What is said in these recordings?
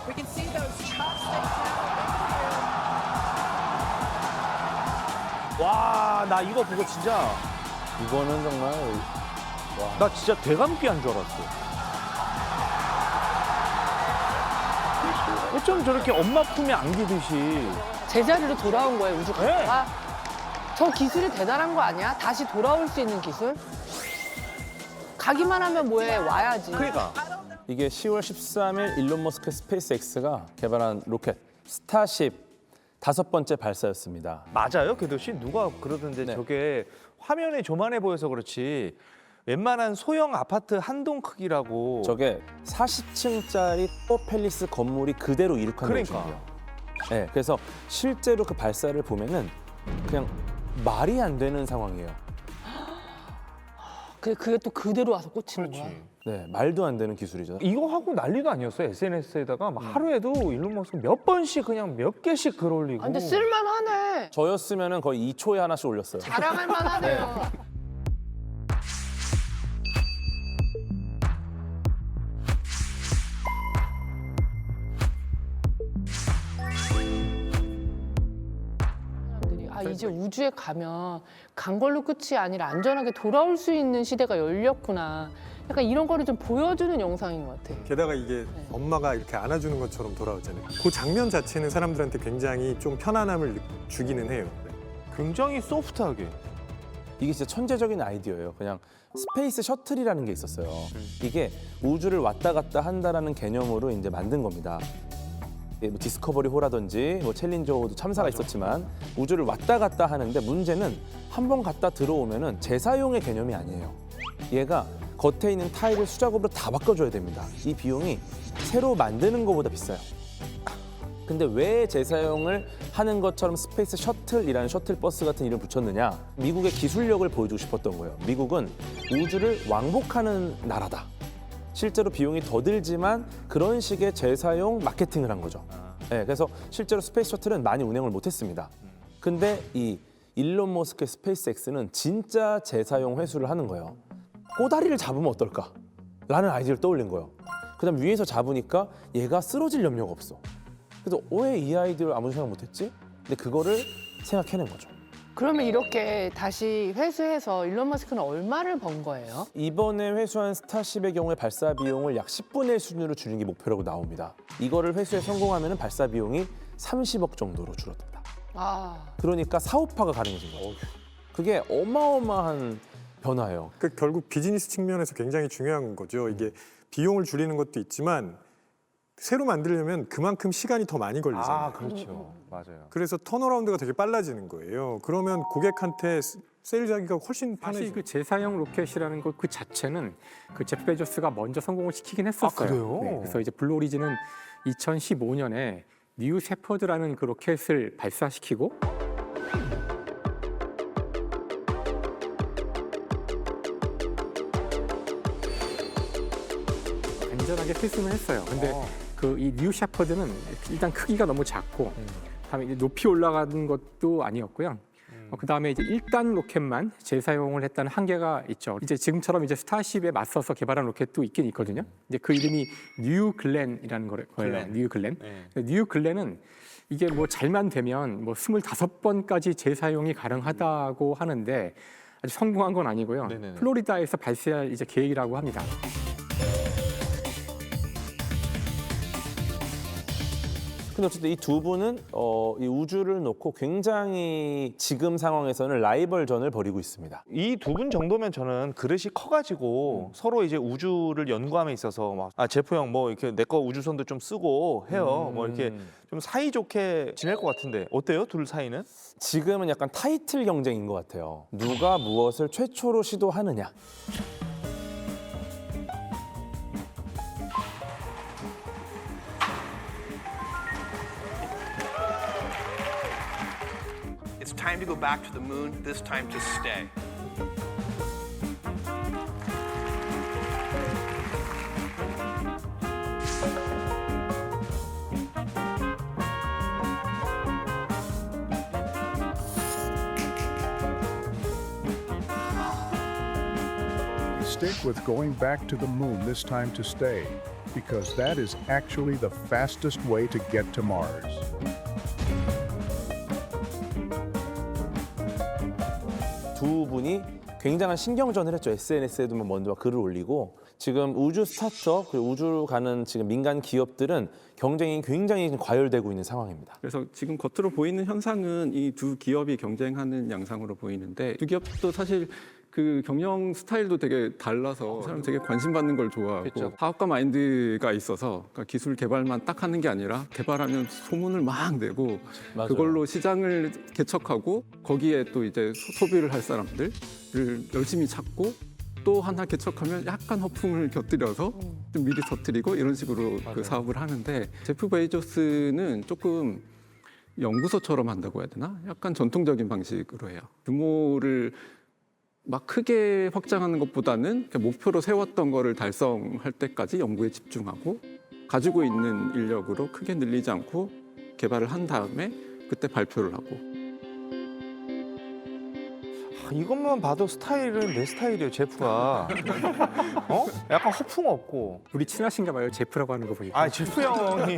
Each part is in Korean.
We can see those shots they have. 와, 나 이거 보고 진짜 이거는 정말 나 진짜 대감기한 줄 알았어. 어쩜 저렇게 엄마 품에 안기듯이. 제자리로 돌아온 거예요, 우주 네. 갔다가. 저 기술이 대단한 거 아니야? 다시 돌아올 수 있는 기술? 가기만 하면 뭐해, 와야지. 그러니까. 이게 10월 13일 일론 머스크 스페이스X가 개발한 로켓 스타쉽 5번째 발사였습니다. 맞아요, 궤도 씨? 누가 그러던데 네. 저게 화면이 조만해 보여서 그렇지 웬만한 소형 아파트 한 동 크기라고. 저게 40층짜리 팰리스 건물이 그대로 이륙한 그러니까. 것이에요. 네, 그래서 실제로 그 발사를 보면은 그냥 말이 안 되는 상황이에요. 그게 또 그대로 와서 꽂히는 거야. 네, 말도 안 되는 기술이죠. 이거 하고 난리도 아니었어요. SNS에다가 막 하루에도 일론 머스크 몇 번씩 그냥 몇 개씩 글 올리고. 아, 근데 쓸만하네. 저였으면은 거의 2초에 하나씩 올렸어요. 자랑할 만하네요. 사람들이 이제 우주에 가면 간 걸로 끝이 아니라 안전하게 돌아올 수 있는 시대가 열렸구나. 약간 이런 거를 좀 보여주는 영상인 것 같아. 게다가 이게 엄마가 이렇게 안아주는 것처럼 돌아오잖아요. 그 장면 자체는 사람들한테 굉장히 좀 편안함을 주기는 해요. 굉장히 소프트하게. 이게 진짜 천재적인 아이디어예요. 그냥 스페이스 셔틀이라는 게 있었어요. 이게 우주를 왔다 갔다 한다라는 개념으로 이제 만든 겁니다. 뭐 디스커버리 호라든지 뭐 챌린저호도 참사가 있었지만 우주를 왔다 갔다 하는데 문제는 한 번 갔다 들어오면은 재사용의 개념이 아니에요. 얘가 겉에 있는 타일을 수작업으로 다 바꿔줘야 됩니다. 이 비용이 새로 만드는 것보다 비싸요. 근데 왜 재사용을 하는 것처럼 스페이스 셔틀이라는 셔틀버스 같은 이름을 붙였느냐? 미국의 기술력을 보여주고 싶었던 거예요. 미국은 우주를 왕복하는 나라다. 실제로 비용이 더 들지만 그런 식의 재사용 마케팅을 한 거죠. 네, 그래서 실제로 스페이스 셔틀은 많이 운행을 못했습니다. 근데 이 일론 머스크의 스페이스X는 진짜 재사용 회수를 하는 거예요. 꼬다리를 잡으면 어떨까? 라는 아이디어를 떠올린 거예요. 그다음 위에서 잡으니까 얘가 쓰러질 염려가 없어. 그래서 왜 이 아이디어를 아무 생각 못했지? 근데 그거를 생각해낸 거죠. 그러면 이렇게 다시 회수해서 일론 머스크는 얼마를 번 거예요? 이번에 회수한 스타쉽의 경우에 발사 비용을 약 10분의 1 수준으로 줄이는 게 목표라고 나옵니다. 이거를 회수에 성공하면 발사 비용이 30억 정도로 줄어든다. 그러니까 사업화가 가능해진 거죠. 그게 어마어마한 변화예요. 그 결국 비즈니스 측면에서 굉장히 중요한 거죠. 이게 비용을 줄이는 것도 있지만 새로 만들려면 그만큼 시간이 더 많이 걸리잖아요. 아, 그렇죠. 맞아요. 그래서 턴어라운드가 되게 빨라지는 거예요. 그러면 고객한테 세일하기가 훨씬 사실 편해지죠. 그 재사용 로켓이라는 것 그 자체는 그 제프 베조스가 먼저 성공을 시키긴 했었어요. 그래요? 네, 그래서 이제 블루 오리진은 2015년에 뉴 셰퍼드라는 그 로켓을 발사시키고 안전하게 필승을 했어요. 근데 그 이 뉴 셰퍼드는 일단 크기가 너무 작고 다음에 이제 높이 올라가는 것도 아니었고요. 그다음에 이제 1단 로켓만 재사용을 했다는 한계가 있죠. 이제 지금처럼 이제 스타쉽에 맞서서 개발한 로켓도 있긴 있거든요. 이제 그 이름이 뉴 글렌이라는 거예요. 뉴 글렌. 뉴 글렌은 이게 뭐 잘만 되면 뭐 25번까지 재사용이 가능하다고 하는데 아주 성공한 건 아니고요. 네네네. 플로리다에서 발사할 이제 계획이라고 합니다. 근데 어쨌든 이 두 분은 이 우주를 놓고 굉장히 지금 상황에서는 라이벌전을 벌이고 있습니다. 이 두 분 정도면 저는 그릇이 커가지고 서로 이제 우주를 연구함에 있어서 막 제프 형 뭐 이렇게 내 거 우주선도 좀 쓰고 해요. 뭐 이렇게 좀 사이좋게 지낼 것 같은데 어때요? 둘 사이는? 지금은 약간 타이틀 경쟁인 것 같아요. 누가 무엇을 최초로 시도하느냐. It's time to go back to the moon, this time to stay. Stick with going back to the moon, this time to stay. because that is actually the fastest way to get to Mars. 두 분이 굉장한 신경전을 했죠. SNS에도 먼저 글을 올리고 지금 우주 스타트업 그리고 우주 가는 지금 민간 기업들은 경쟁이 굉장히 과열되고 있는 상황입니다. 그래서 지금 겉으로 보이는 현상은 이 두 기업이 경쟁하는 양상으로 보이는데 두 기업도 사실 그 경영 스타일도 되게 달라서 사람 되게 관심 받는 걸 좋아하고 사업가 마인드가 있어서 그러니까 기술 개발만 딱 하는 게 아니라 개발하면 소문을 막 내고 맞아요. 그걸로 시장을 개척하고 거기에 또 이제 소비를 할 사람들을 열심히 찾고 또 하나 개척하면 약간 허풍을 곁들여서 좀 미리 터뜨리고 이런 식으로 그 사업을 하는데 제프 베이조스는 조금 연구소처럼 한다고 해야 되나? 약간 전통적인 방식으로 해요. 규모를 막 크게 확장하는 것보다는 목표로 세웠던 거를 달성할 때까지 연구에 집중하고 가지고 있는 인력으로 크게 늘리지 않고 개발을 한 다음에 그때 발표를 하고 이것만 봐도 스타일은 내 스타일이에요, 제프가. 어? 약간 허풍 없고. 우리 친하신가 봐요. 제프라고 하는 거 보니까. 아, 제프 형이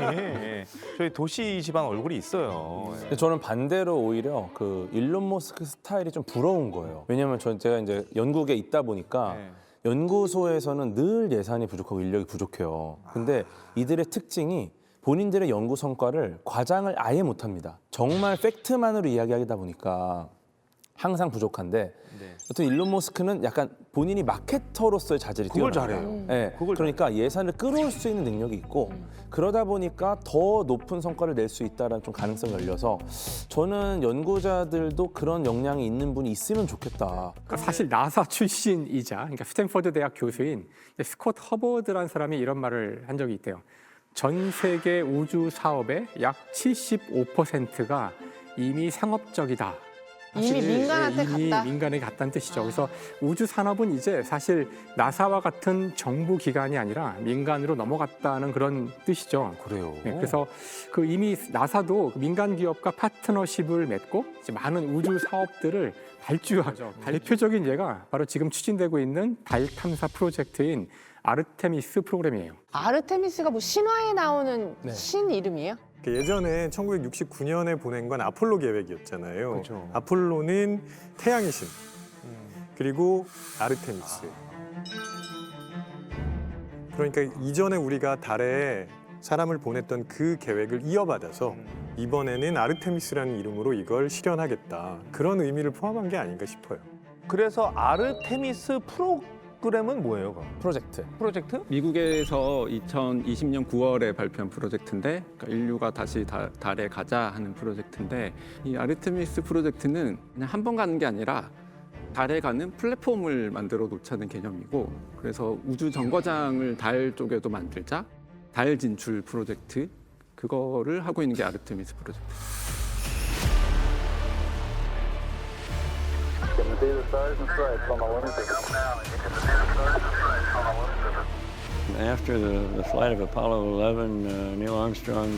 저희 도시 집안 얼굴이 있어요. 근데 저는 반대로 오히려 그 일론 머스크 스타일이 좀 부러운 거예요. 왜냐하면 제가 이제 영국에 있다 보니까 네. 연구소에서는 늘 예산이 부족하고 인력이 부족해요. 근데 이들의 특징이 본인들의 연구 성과를 과장을 아예 못합니다. 정말 팩트만으로 이야기하다 보니까 항상 부족한데 네. 어떤 일론 머스크는 약간 본인이 마케터로서의 자질이 그걸 뛰어나요. 잘해요. 네, 그걸 그러니까 예산을 끌어올 수 있는 능력이 있고 그러다 보니까 더 높은 성과를 낼 수 있다는 좀 가능성이 열려서 저는 연구자들도 그런 역량이 있는 분이 있으면 좋겠다. 그러니까 사실 나사 출신이자 그러니까 스탠퍼드 대학 교수인 스콧 허버드라는 사람이 이런 말을 한 적이 있대요. 전 세계 우주 사업의 약 75%가 이미 상업적이다. 이미 민간한테 이미 갔다. 민간에 갔다는 뜻이죠. 그래서 우주 산업은 이제 사실 나사와 같은 정부 기관이 아니라 민간으로 넘어갔다는 그런 뜻이죠. 그래요. 네, 그래서 그 이미 나사도 민간 기업과 파트너십을 맺고 이제 많은 우주 사업들을 발주하죠. 대표적인 예가 바로 지금 추진되고 있는 달 탐사 프로젝트인 아르테미스 프로그램이에요. 아르테미스가 뭐 신화에 나오는 네. 신 이름이에요? 예전에 1969년에 보낸 건 아폴로 계획이었잖아요. 그렇죠. 아폴로는 태양의 신, 그리고 아르테미스. 그러니까 이전에 우리가 달에 사람을 보냈던 그 계획을 이어받아서 이번에는 아르테미스라는 이름으로 이걸 실현하겠다. 그런 의미를 포함한 게 아닌가 싶어요. 그래서 아르테미스 프로그램은 뭐예요, 그럼? 프로젝트. 프로젝트? 미국에서 2020년 9월에 발표한 프로젝트인데 그러니까 인류가 다시 달에 가자 하는 프로젝트인데 이 아르테미스 프로젝트는 그냥 한 번 가는 게 아니라 달에 가는 플랫폼을 만들어 놓자는 개념이고 그래서 우주 정거장을 달 쪽에도 만들자 달 진출 프로젝트 그거를 하고 있는 게 아르테미스 프로젝트. After the flight of Apollo 11, Neil Armstrong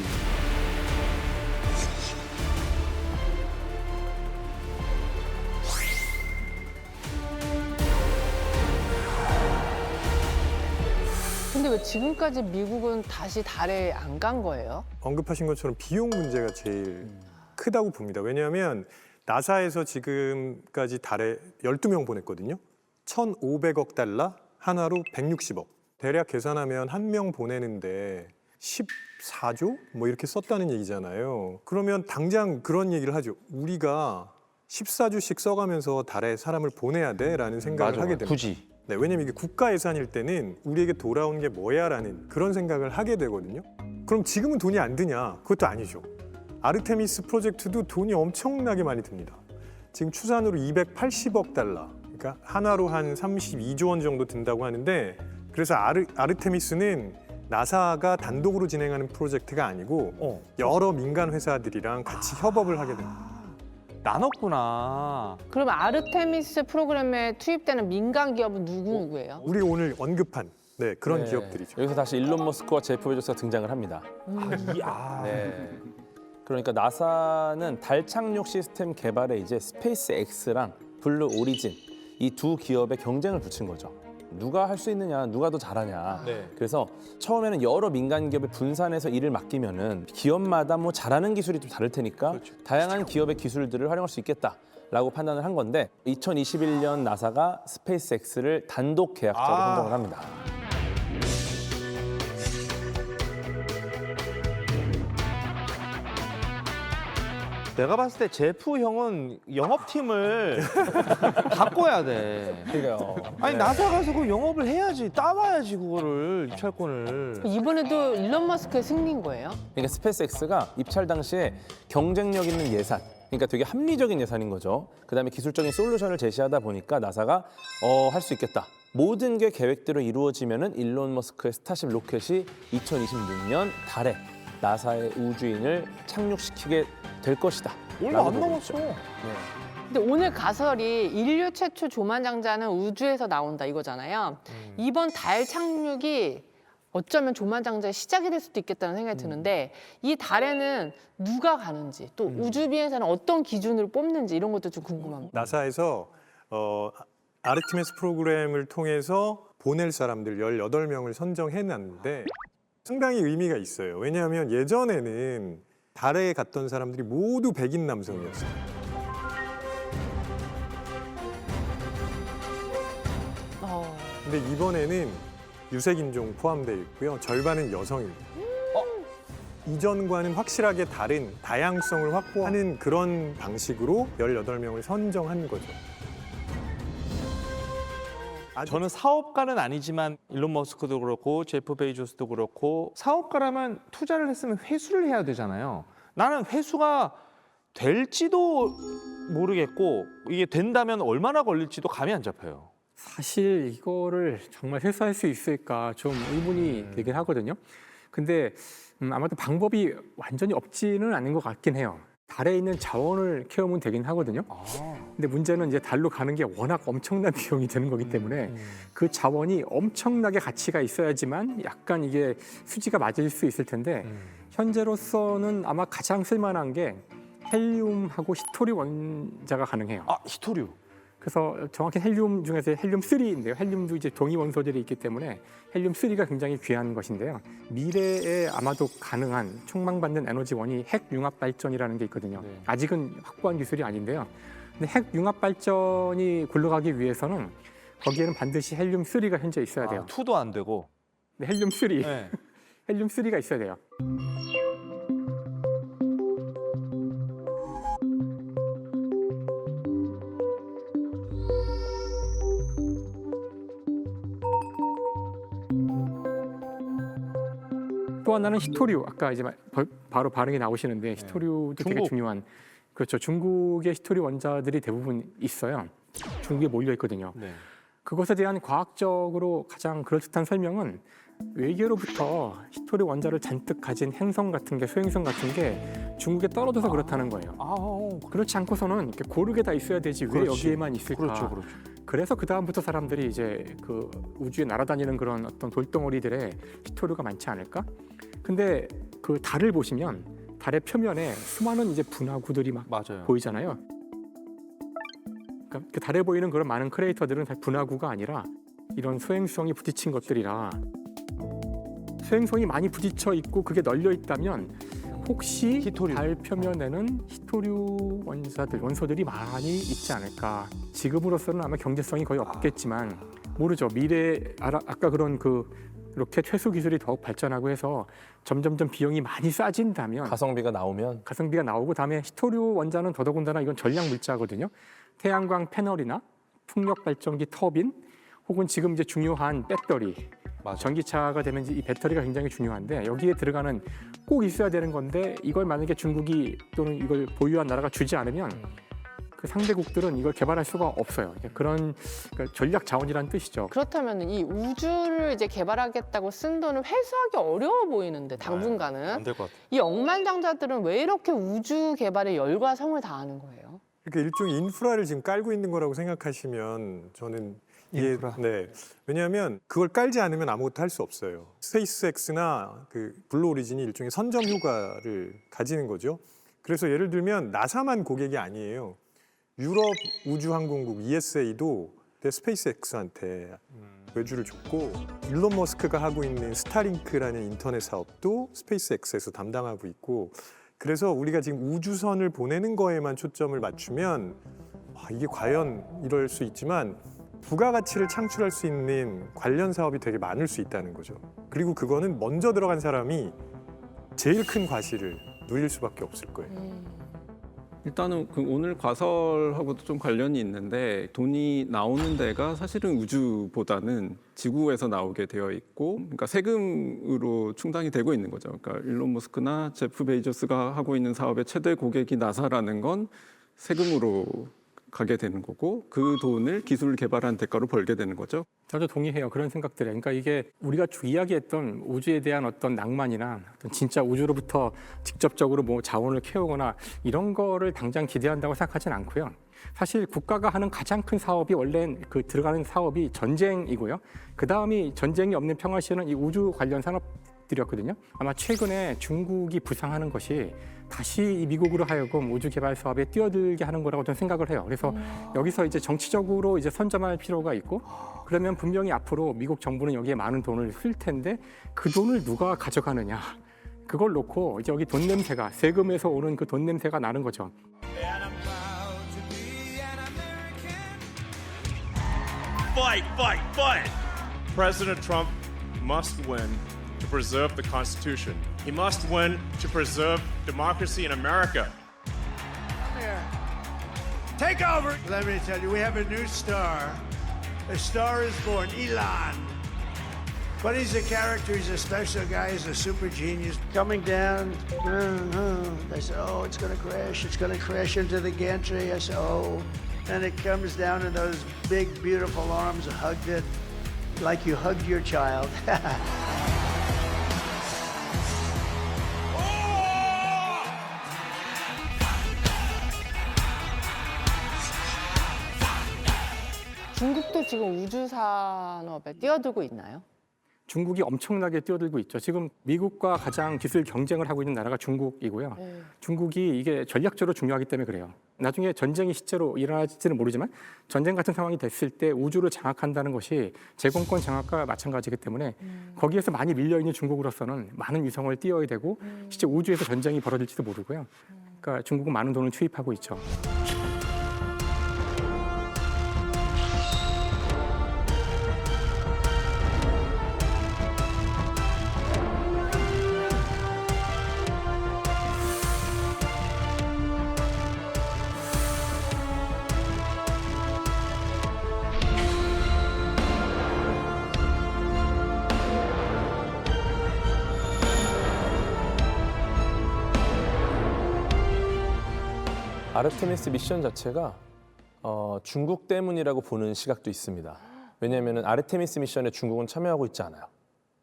근데 왜 지금까지 미국은 다시 달에 안 간 거예요? 언급하신 것처럼 비용 문제가 제일 크다고 봅니다. 왜냐하면 나사에서 지금까지 달에 12명 보냈거든요. 1,500억 달러, 하나로 160억. 대략 계산하면 한 명 보내는데 14조? 뭐 이렇게 썼다는 얘기잖아요. 그러면 당장 그런 얘기를 하죠. 우리가 14조씩 써가면서 달에 사람을 보내야 돼라는 생각을 하게 됩니다. 굳이. 네, 왜냐면 이게 국가 예산일 때는 우리에게 돌아온 게 뭐야라는 그런 생각을 하게 되거든요. 그럼 지금은 돈이 안 드냐? 그것도 아니죠. 아르테미스 프로젝트도 돈이 엄청나게 많이 듭니다. 지금 추산으로 280억 달러, 그러니까 하나로 한 32조 원 정도 든다고 하는데 그래서 아르테미스는 나사가 단독으로 진행하는 프로젝트가 아니고 여러 민간 회사들이랑 같이 협업을 하게 됩니다. 나눴구나. 그럼 아르테미스 프로그램에 투입되는 민간 기업은 누구예요? 우리 오늘 언급한 네, 그런 네. 기업들이죠. 여기서 다시 일론 머스크와 제프 베조스가 등장을 합니다. 네. 그러니까 나사는 달 착륙 시스템 개발에 이제 스페이스 X랑 블루 오리진 이 두 기업의 경쟁을 붙인 거죠. 누가 할 수 있느냐, 누가 더 잘하냐. 네. 그래서 처음에는 여러 민간 기업에 분산해서 일을 맡기면은 기업마다 뭐 잘하는 기술이 좀 다를 테니까 다양한 기업의 기술들을 활용할 수 있겠다라고 판단을 한 건데 2021년 나사가 스페이스X를 단독 계약자로 선정을 합니다. 내가 봤을 때 제프 형은 영업팀을 바꿔야 돼. 그래요. 아니 나사 가서 그 영업을 해야지, 따와야지 그거를 입찰권을. 이번에도 일론 머스크의 승리인 거예요? 그러니까 스페이스X가 입찰 당시에 경쟁력 있는 예산, 그러니까 되게 합리적인 예산인 거죠. 그다음에 기술적인 솔루션을 제시하다 보니까 나사가 할 수 있겠다. 모든 게 계획대로 이루어지면은 일론 머스크의 스타쉽 로켓이 2026년 달에 나사의 우주인을 착륙시키게 될 것이다. 얼마 안 남았어. 근데 오늘 가설이 인류 최초 조만장자는 우주에서 나온다 이거잖아요. 이번 달 착륙이 어쩌면 조만장자의 시작이 될 수도 있겠다는 생각이 드는데 이 달에는 누가 가는지 또 우주비행사는 어떤 기준으로 뽑는지 이런 것도 좀 궁금합니다. 나사에서 아르테미스 프로그램을 통해서 보낼 사람들 18명을 선정해놨는데 상당히 의미가 있어요. 왜냐하면 예전에는 달에 갔던 사람들이 모두 백인 남성이었어요. 근데 이번에는 유색인종 포함되어 있고요. 절반은 여성입니다. 이전과는 확실하게 다른 다양성을 확보하는 그런 방식으로 18명을 선정한 거죠. 저는 사업가는 아니지만 일론 머스크도 그렇고 제프 베이조스도 그렇고 사업가라면 투자를 했으면 회수를 해야 되잖아요. 나는 회수가 될지도 모르겠고 이게 된다면 얼마나 걸릴지도 감이 안 잡혀요. 사실 이거를 정말 회수할 수 있을까 좀 의문이 되긴 하거든요. 근데 아마도 방법이 완전히 없지는 않은 것 같긴 해요. 달에 있는 자원을 캐오면 되긴 하거든요. 근데 문제는 이제 달로 가는 게 워낙 엄청난 비용이 드는 거기 때문에 그 자원이 엄청나게 가치가 있어야지만 약간 이게 수지가 맞을 수 있을 텐데 현재로서는 아마 가장 쓸만한 게 헬륨하고 히토리 원자가 가능해요. 아, 히토류. 그래서 정확히 헬륨 중에서 헬륨3인데요. 헬륨도 이제 동위 원소들이 있기 때문에 헬륨3가 굉장히 귀한 것인데요. 미래에 아마도 가능한 촉망받는 에너지원이 핵 융합 발전이라는 게 있거든요. 네. 아직은 확보한 기술이 아닌데요. 근데 핵 융합 발전이 굴러가기 위해서는 거기에는 반드시 헬륨3가 현재 있어야 돼요. 투도 안 되고. 네, 헬륨3. 네. 헬륨3가 있어야 돼요. 또 하나는 히토류. 아까 이제 바로 반응이 나오시는데 히토류도 되게 중국. 중요한. 그렇죠. 중국의 히토류 원자들이 대부분 있어요. 중국에 몰려 있거든요. 네. 그것에 대한 과학적으로 가장 그럴듯한 설명은 외계로부터 히토류 원자를 잔뜩 가진 행성 같은 게 소행성 같은 게 중국에 떨어져서 그렇다는 거예요. 그렇지 않고서는 이렇게 고르게 다 있어야 되지 왜 그렇지. 여기에만 있을까? 그렇죠. 그래서 그 다음부터 사람들이 이제 그 우주에 날아다니는 그런 어떤 돌덩어리들의 히토류가 많지 않을까? 근데 그 달을 보시면 달의 표면에 수많은 이제 분화구들이 막 맞아요. 보이잖아요. 그러니까 그 달에 보이는 그런 많은 크레이터들은 다 분화구가 아니라 이런 소행성이 부딪힌 것들이라 소행성이 많이 부딪혀 있고 그게 널려 있다면 혹시 히토류. 달 표면에는 히토류 원소들이 많이 있지 않을까. 지금으로서는 아마 경제성이 거의 없겠지만 모르죠. 미래 아까 그런 그 로켓 회수 기술이 더욱 발전하고 해서 점점점 비용이 많이 싸진다면 가성비가 나오면 가성비가 나오고 다음에 히토류 원자는 더더군다나 이건 전략 물자거든요. 태양광 패널이나 풍력 발전기 터빈 혹은 지금 이제 중요한 배터리 전기차가 되면 이 배터리가 굉장히 중요한데 여기에 들어가는 꼭 있어야 되는 건데 이걸 만약에 중국이 또는 이걸 보유한 나라가 주지 않으면 그 상대국들은 이걸 개발할 수가 없어요. 그런 그러니까 전략 자원이라는 뜻이죠. 그렇다면 이 우주를 이제 개발하겠다고 쓴 돈을 회수하기 어려워 보이는데 당분간은 안 될 것 같아. 이 억만장자들은 왜 이렇게 우주 개발에 열과 성을 다하는 거예요? 그러니까 일종의 인프라를 지금 깔고 있는 거라고 생각하시면 저는 인프라. 네. 왜냐하면 그걸 깔지 않으면 아무것도 할 수 없어요. 스페이스X나 그 블루 오리진이 일종의 선점 효과를 가지는 거죠. 그래서 예를 들면 나사만 고객이 아니에요. 유럽 우주항공국 ESA도 스페이스X한테 외주를 줬고 일론 머스크가 하고 있는 스타링크라는 인터넷 사업도 스페이스X에서 담당하고 있고 그래서 우리가 지금 우주선을 보내는 거에만 초점을 맞추면 이게 과연 이럴 수 있지만 부가가치를 창출할 수 있는 관련 사업이 되게 많을 수 있다는 거죠. 그리고 그거는 먼저 들어간 사람이 제일 큰 과실을 누릴 수밖에 없을 거예요. 일단은 그 오늘 과설하고도 좀 관련이 있는데 돈이 나오는 데가 사실은 우주보다는 지구에서 나오게 되어 있고 그러니까 세금으로 충당이 되고 있는 거죠. 그러니까 일론 머스크나 제프 베이조스가 하고 있는 사업의 최대 고객이 나사라는 건 세금으로 가게 되는 거고 그 돈을 기술 개발한 대가로 벌게 되는 거죠. 저도 동의해요. 그런 생각들에. 그러니까 이게 우리가 쭉 이야기했던 우주에 대한 어떤 낭만이나 어떤 진짜 우주로부터 직접적으로 뭐 자원을 캐오거나 이런 거를 당장 기대한다고 생각하진 않고요. 사실 국가가 하는 가장 큰 사업이 원래 그 들어가는 사업이 전쟁이고요. 그 다음이 전쟁이 없는 평화 시에는 이 우주 관련 산업들이었거든요. 아마 최근에 중국이 부상하는 것이 다시 이 미국으로 하여금 우주 개발 사업에 뛰어들게 하는 거라고 저는 생각을 해요. 그래서 여기서 이제 정치적으로 이제 선점할 필요가 있고 그러면 분명히 앞으로 미국 정부는 여기에 많은 돈을 쓸 텐데 그 돈을 누가 가져가느냐. 그걸 놓고 이제 여기 돈 냄새가 세금에서 오는 그 돈 냄새가 나는 거죠. Fight, fight, fight! President Trump must win to preserve the Constitution. He must win to preserve democracy in America. Take over. Let me tell you, we have a new star. A star is born, Elon. But he's a character, he's a special guy, he's a super genius. Coming down, they say, oh, it's gonna crash into the gantry. I say, oh. And it comes down in those big, beautiful arms, hugged it like you hugged your child. 중국도 지금 우주 산업에 뛰어들고 있나요? 중국이 엄청나게 뛰어들고 있죠. 지금 미국과 가장 기술 경쟁을 하고 있는 나라가 중국이고요. 중국이 이게 전략적으로 중요하기 때문에 그래요. 나중에 전쟁이 실제로 일어날지는 모르지만 전쟁 같은 상황이 됐을 때 우주를 장악한다는 것이 제공권 장악과 마찬가지이기 때문에 거기에서 많이 밀려있는 중국으로서는 많은 위성을 띄워야 되고 실제 우주에서 전쟁이 벌어질지도 모르고요. 그러니까 중국은 많은 돈을 투입하고 있죠. 아르테미스 미션 자체가 중국 때문이라고 보는 시각도 있습니다. 왜냐하면 아르테미스 미션에 중국은 참여하고 있지 않아요.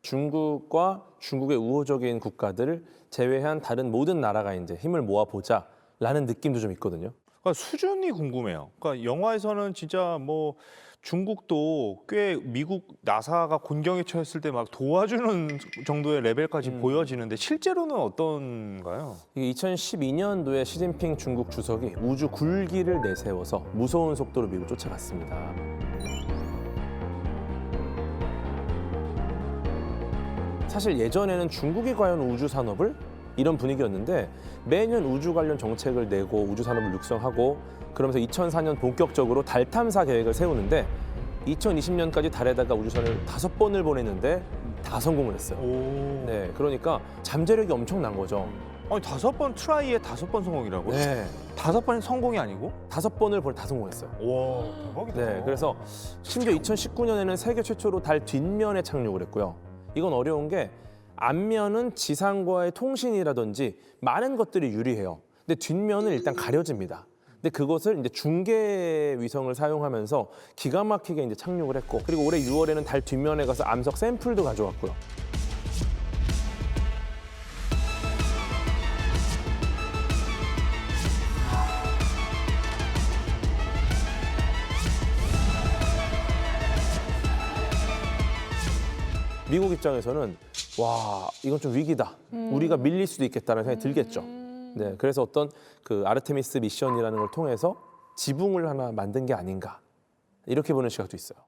중국과 중국의 우호적인 국가들을 제외한 다른 모든 나라가 이제 힘을 모아보자라는 느낌도 좀 있거든요. 그러니까 수준이 궁금해요. 그러니까 영화에서는 진짜 뭐 중국도 꽤 미국 나사가 곤경에 처했을 때 막 도와주는 정도의 레벨까지 보여지는데 실제로는 어떤가요? 이게 2012년도에 시진핑 중국 주석이 우주 굴기를 내세워서 무서운 속도로 미국을 쫓아갔습니다. 사실 예전에는 중국이 과연 우주 산업을 이런 분위기였는데 매년 우주 관련 정책을 내고 우주 산업을 육성하고 그러면서 2004년 본격적으로 달 탐사 계획을 세우는데 2020년까지 달에다가 우주선을 5번을 보냈는데 다 성공을 했어요. 네, 그러니까 잠재력이 엄청난 거죠. 아니 5번 트라이에 5번 성공이라고요? 네, 5번이 성공이 아니고? 5번을 다 성공했어요. 와 대박이다. 네, 그래서 심지어 2019년에는 세계 최초로 달 뒷면에 착륙을 했고요. 이건 어려운 게 앞면은 지상과의 통신이라든지 많은 것들이 유리해요. 근데 뒷면은 일단 가려집니다. 근데 그것을 이제 중계 위성을 사용하면서 기가 막히게 이제 착륙을 했고, 그리고 올해 6월에는 달 뒷면에 가서 암석 샘플도 가져왔고요. 미국 입장에서는 와, 이건 좀 위기다. 우리가 밀릴 수도 있겠다는 생각이 들겠죠. 네, 그래서 어떤 그 아르테미스 미션이라는 걸 통해서 지붕을 하나 만든 게 아닌가 이렇게 보는 시각도 있어요.